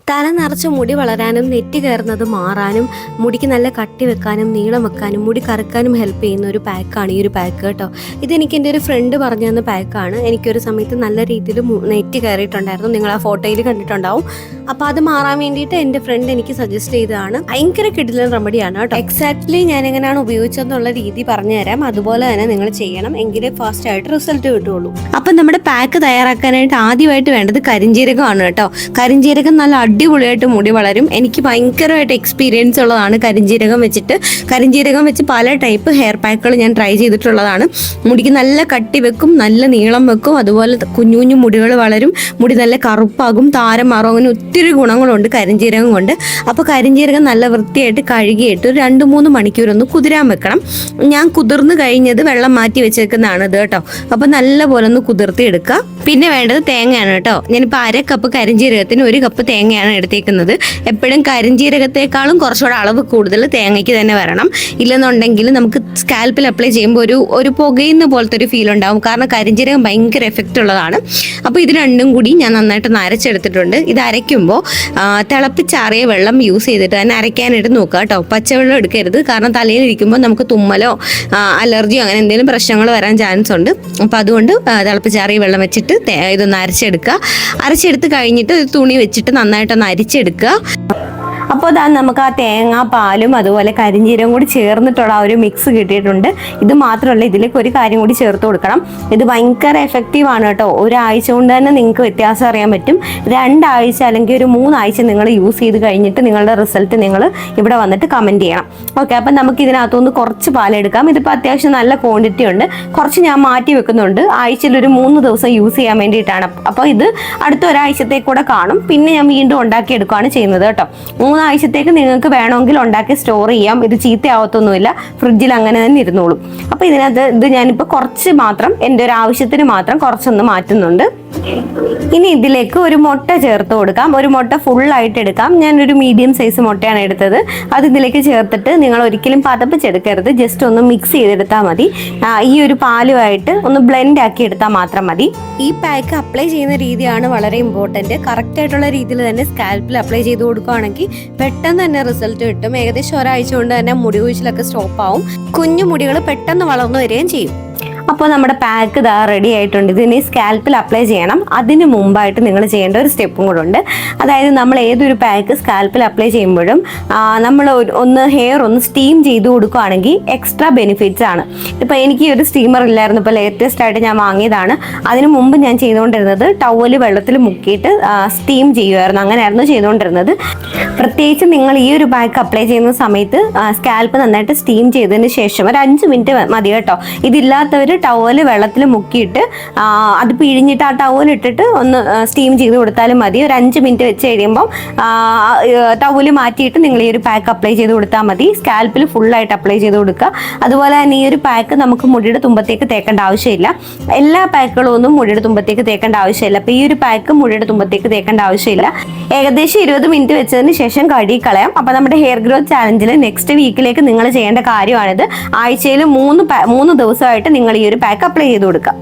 തല നിറച്ച് മുടി വളരാനും നെറ്റി കയറുന്നത് മാറാനും മുടിക്ക് നല്ല കട്ടി വെക്കാനും നീളം വെക്കാനും മുടി കറുക്കാനും ഹെൽപ്പ് ചെയ്യുന്ന ഒരു പാക്കാണ് ഈ ഒരു പാക്ക് കേട്ടോ. ഇതെനിക്ക് എൻ്റെ ഒരു ഫ്രണ്ട് പറഞ്ഞു തന്ന പാക്കാണ്. എനിക്കൊരു സമയത്ത് നല്ല രീതിയിൽ നെറ്റി കയറിയിട്ടുണ്ടായിരുന്നു, നിങ്ങൾ ആ ഫോട്ടോയിൽ കണ്ടിട്ടുണ്ടാവും. അപ്പോൾ അത് മാറാൻ വേണ്ടിയിട്ട് എൻ്റെ ഫ്രണ്ട് എനിക്ക് സജസ്റ്റ് ചെയ്തതാണ്. ഭയങ്കര കിടിലൻ റെമഡിയാണ് കേട്ടോ. എക്സാക്ട്ലി ഞാൻ എങ്ങനെയാണ് ഉപയോഗിച്ചതെന്നുള്ള രീതി പറഞ്ഞുതരാം, അതുപോലെ തന്നെ നിങ്ങൾ ചെയ്യണം, എങ്കിലേ ഫാസ്റ്റ് ആയിട്ട് റിസൾട്ട് കിട്ടുള്ളൂ. അപ്പം നമ്മുടെ പാക്ക് തയ്യാറാക്കാനായിട്ട് ആദ്യമായിട്ട് വേണ്ടത് കരിഞ്ജീരകമാണ് കേട്ടോ. കരിഞ്ജീരകം നല്ല അടിപൊളിയായിട്ട് മുടി വളരും. എനിക്ക് ഭയങ്കരമായിട്ട് എക്സ്പീരിയൻസ് ഉള്ളതാണ് കരിഞ്ജീരകം വെച്ചിട്ട്. കരിഞ്ജീരകം വെച്ച് പല ടൈപ്പ് ഹെയർ പാക്കുകൾ ഞാൻ ട്രൈ ചെയ്തിട്ടുള്ളതാണ്. മുടിക്ക് നല്ല കട്ടി വെക്കും, നല്ല നീളം വെക്കും, അതുപോലെ കുഞ്ഞു കുഞ്ഞു മുടികൾ വളരും, മുടി നല്ല കറുപ്പാകും, താരം മാറും, അങ്ങനെ ഒത്തിരി ഗുണങ്ങളുണ്ട് കരിഞ്ജീരകം കൊണ്ട്. അപ്പോൾ കരിഞ്ജീരകം നല്ല വൃത്തിയായിട്ട് കഴുകിയിട്ട് ഒരു 2-3 മണിക്കൂർ ഒന്ന് കുതിരാൻ വെക്കണം. ഞാൻ കുതിർന്ന് കഴിഞ്ഞത് വെള്ളം മാറ്റി വെച്ചേക്കുന്നതാണ് ഇത് കേട്ടോ. അപ്പോൾ നല്ല പോലെ ഒന്ന് കുതിർത്തി എടുക്കുക. പിന്നെ വേണ്ടത് തേങ്ങയാണ് കേട്ടോ. ഞാനിപ്പോൾ 1/2 കപ്പ് കരിഞ്ജീരകത്തിന് 1 കപ്പ് തേങ്ങയാണ് എടുത്തേക്കുന്നത്. എപ്പോഴും കരിഞ്ജീരകത്തെക്കാളും കുറച്ചുകൂടെ അളവ് കൂടുതൽ തേങ്ങയ്ക്ക് തന്നെ വരണം. ഇല്ലെന്നുണ്ടെങ്കിൽ നമുക്ക് സ്കാൽപ്പിൽ അപ്ലൈ ചെയ്യുമ്പോൾ ഒരു പുകയുന്ന പോലത്തെ ഒരു ഫീൽ ഉണ്ടാവും. കാരണം കരിഞ്ജീരകം ഭയങ്കര എഫക്റ്റ് ഉള്ളതാണ്. അപ്പോൾ ഇത് രണ്ടും കൂടി ഞാൻ നന്നായിട്ട് അരച്ചെടുത്തിട്ടുണ്ട്. ഇത് അരയ്ക്കുമ്പോൾ തിളപ്പിച്ചാറിയ വെള്ളം യൂസ് ചെയ്തിട്ട് തന്നെ അരയ്ക്കാനായിട്ട് നോക്കുക കേട്ടോ. പച്ചവെള്ളം എടുക്കരുത്, കാരണം തലയിലിരിക്കുമ്പോൾ നമുക്ക് തുമ്മലോ അലർജിയോ അങ്ങനെ എന്തെങ്കിലും പ്രശ്നങ്ങൾ വരാൻ ചാൻസ് ഉണ്ട്. അപ്പോൾ അതുകൊണ്ട് തിളപ്പിച്ചാറിയ വെള്ളം വെച്ചിട്ട് ഇതൊന്ന് അരച്ചെടുത്ത് കഴിഞ്ഞിട്ട് ഒരു തുണി വെച്ചിട്ട് നന്നായിട്ടൊന്ന് അരിച്ചെടുക്കുക. അപ്പോൾ അതാ നമുക്ക് ആ തേങ്ങ പാലും അതുപോലെ കരിഞ്ജീരകം കൂടി ചേർന്നിട്ടുള്ള ആ ഒരു മിക്സ് കിട്ടിയിട്ടുണ്ട്. ഇത് മാത്രമല്ല, ഇതിലേക്ക് ഒരു കാര്യം കൂടി ചേർത്ത് കൊടുക്കണം. ഇത് ഭയങ്കര എഫക്റ്റീവ് ആണ് കേട്ടോ. ഒരാഴ്ച കൊണ്ട് തന്നെ നിങ്ങൾക്ക് വ്യത്യാസം അറിയാൻ പറ്റും. 2 ആഴ്ച അല്ലെങ്കിൽ ഒരു 3 ആഴ്ച നിങ്ങൾ യൂസ് ചെയ്ത് കഴിഞ്ഞിട്ട് നിങ്ങളുടെ റിസൾട്ട് നിങ്ങൾ ഇവിടെ വന്നിട്ട് കമൻറ്റ് ചെയ്യണം. ഓക്കെ, അപ്പം നമുക്ക് ഇതിനകത്തുനിന്ന് കുറച്ച് പാലെടുക്കാം. ഇതിപ്പോൾ അത്യാവശ്യം നല്ല ക്വാണ്ടിറ്റി ഉണ്ട്. കുറച്ച് ഞാൻ മാറ്റി വെക്കുന്നുണ്ട്, ആഴ്ചയിൽ ഒരു 3 ദിവസം യൂസ് ചെയ്യാൻ വേണ്ടിയിട്ടാണ്. അപ്പോൾ ഇത് അടുത്ത ഒരാഴ്ചത്തേക്കൂടെ കാണും. പിന്നെ ഞാൻ വീണ്ടും ഉണ്ടാക്കിയെടുക്കുകയാണ് ചെയ്യുന്നത് കേട്ടോ. 3 ആഴ്ചത്തേക്ക് നിങ്ങൾക്ക് വേണമെങ്കിൽ ഉണ്ടാക്കി സ്റ്റോർ ചെയ്യാം. ഇത് ചീത്തയാവത്തൊന്നുമില്ല, ഫ്രിഡ്ജിൽ അങ്ങനെ തന്നെ ഇരുന്നോളും. അപ്പോൾ ഇത് ഞാനിപ്പോൾ കുറച്ച് മാത്രം എൻ്റെ ഒരു ആവശ്യത്തിന് മാത്രം കുറച്ചൊന്ന് മാറ്റുന്നുണ്ട്. ഇനി ഇതിലേക്ക് ഒരു മുട്ട ചേർത്ത് കൊടുക്കാം. ഒരു മുട്ട ഫുള്ളായിട്ട് എടുക്കാം. ഞാനൊരു മീഡിയം സൈസ് മുട്ടയാണ് എടുത്തത്. അത് ഇതിലേക്ക് ചേർത്തിട്ട് നിങ്ങൾ ഒരിക്കലും പതപ്പിച്ചെടുക്കരുത്, ജസ്റ്റ് ഒന്ന് മിക്സ് ചെയ്തെടുത്താൽ മതി. ഈ ഒരു പാലുമായിട്ട് ഒന്ന് ബ്ലെൻഡ് ആക്കി എടുത്താൽ മാത്രം മതി. ഈ പാക്ക് അപ്ലൈ ചെയ്യുന്ന രീതിയാണ് വളരെ ഇമ്പോർട്ടൻറ്റ്. കറക്റ്റായിട്ടുള്ള രീതിയിൽ തന്നെ സ്കാൽപ്പിൽ അപ്ലൈ ചെയ്ത് കൊടുക്കുകയാണെങ്കിൽ പെട്ടെന്ന് തന്നെ റിസൾട്ട് കിട്ടും. ഏകദേശം ഒരാഴ്ച കൊണ്ട് തന്നെ മുടി കൊഴിച്ചിലൊക്കെ സ്റ്റോപ്പ് ആവും. കുഞ്ഞു മുടികൾ പെട്ടെന്ന് വളർന്നു വരികയും ചെയ്യും. അപ്പോൾ നമ്മുടെ പാക്ക് ഇതാ റെഡി ആയിട്ടുണ്ട്. ഇതിന് സ്കാൽപ്പിൽ അപ്ലൈ ചെയ്യണം. അതിന് മുമ്പായിട്ട് നിങ്ങൾ ചെയ്യേണ്ട ഒരു സ്റ്റെപ്പും കൂടെ ഉണ്ട്. അതായത് നമ്മൾ ഏതൊരു പാക്ക് സ്കാൽപ്പിൽ അപ്ലൈ ചെയ്യുമ്പോഴും നമ്മൾ ഹെയർ ഒന്ന് സ്റ്റീം ചെയ്ത് കൊടുക്കുകയാണെങ്കിൽ എക്സ്ട്രാ ബെനിഫിറ്റ്സ് ആണ്. ഇപ്പോൾ എനിക്ക് ഒരു സ്റ്റീമർ ഇല്ലായിരുന്നു, ഇപ്പോൾ ലേറ്റസ്റ്റ് ആയിട്ട് ഞാൻ വാങ്ങിയതാണ്. അതിന് മുമ്പ് ഞാൻ ചെയ്തുകൊണ്ടിരുന്നത് ടവല് വെള്ളത്തിൽ മുക്കിയിട്ട് സ്റ്റീം ചെയ്യുമായിരുന്നു, അങ്ങനെയായിരുന്നു ചെയ്തുകൊണ്ടിരുന്നത്. പ്രത്യേകിച്ച് നിങ്ങൾ ഈ ഒരു പാക്ക് അപ്ലൈ ചെയ്യുന്ന സമയത്ത് സ്കാൽപ്പ് നന്നായിട്ട് സ്റ്റീം ചെയ്തതിന് ശേഷം ഒരു 5 മിനിറ്റ് മതി കേട്ടോ. ഇതില്ലാത്തവർ ടവല് വെള്ളത്തിൽ മുക്കിയിട്ട് അത് പിഴിഞ്ഞിട്ട് ആ ടവൽ ഇട്ടിട്ട് ഒന്ന് സ്റ്റീം ചെയ്ത് കൊടുത്താലും മതി. ഒരു 5 മിനിറ്റ് വെച്ച് കഴിയുമ്പോൾ ടവല് മാറ്റിയിട്ട് നിങ്ങൾ ഈ ഒരു പാക്ക് അപ്ലൈ ചെയ്ത് കൊടുത്താൽ മതി. സ്കാൽപ്പിൽ ഫുള്ളായിട്ട് അപ്ലൈ ചെയ്ത് കൊടുക്കുക. അതുപോലെ തന്നെ ഈ ഒരു പാക്ക് നമുക്ക് മുടിയുടെ തുമ്പത്തേക്ക് തേക്കേണ്ട ആവശ്യമില്ല. എല്ലാ പാക്കുകളും ഒന്നും മുടിയുടെ തുമ്പത്തേക്ക് തേക്കേണ്ട ആവശ്യമില്ല. അപ്പോൾ ഈ ഒരു പാക്ക് മുടിയുടെ തുമ്പത്തേക്ക് തേക്കേണ്ട ആവശ്യമില്ല. ഏകദേശം 20 മിനിറ്റ് വെച്ചതിന് ശേഷം കഴുകി കളയാം. അപ്പോൾ നമ്മുടെ ഹെയർ ഗ്രോത്ത് ചാലഞ്ചിൽ നെക്സ്റ്റ് വീക്കിലേക്ക് നിങ്ങൾ ചെയ്യേണ്ട കാര്യമാണിത്. ആഴ്ചയിൽ 3 ദിവസമായിട്ട് നിങ്ങൾ ഈ ഒരു പാക്ക് അപ്ലൈ ചെയ്ത് കൊടുക്കുക.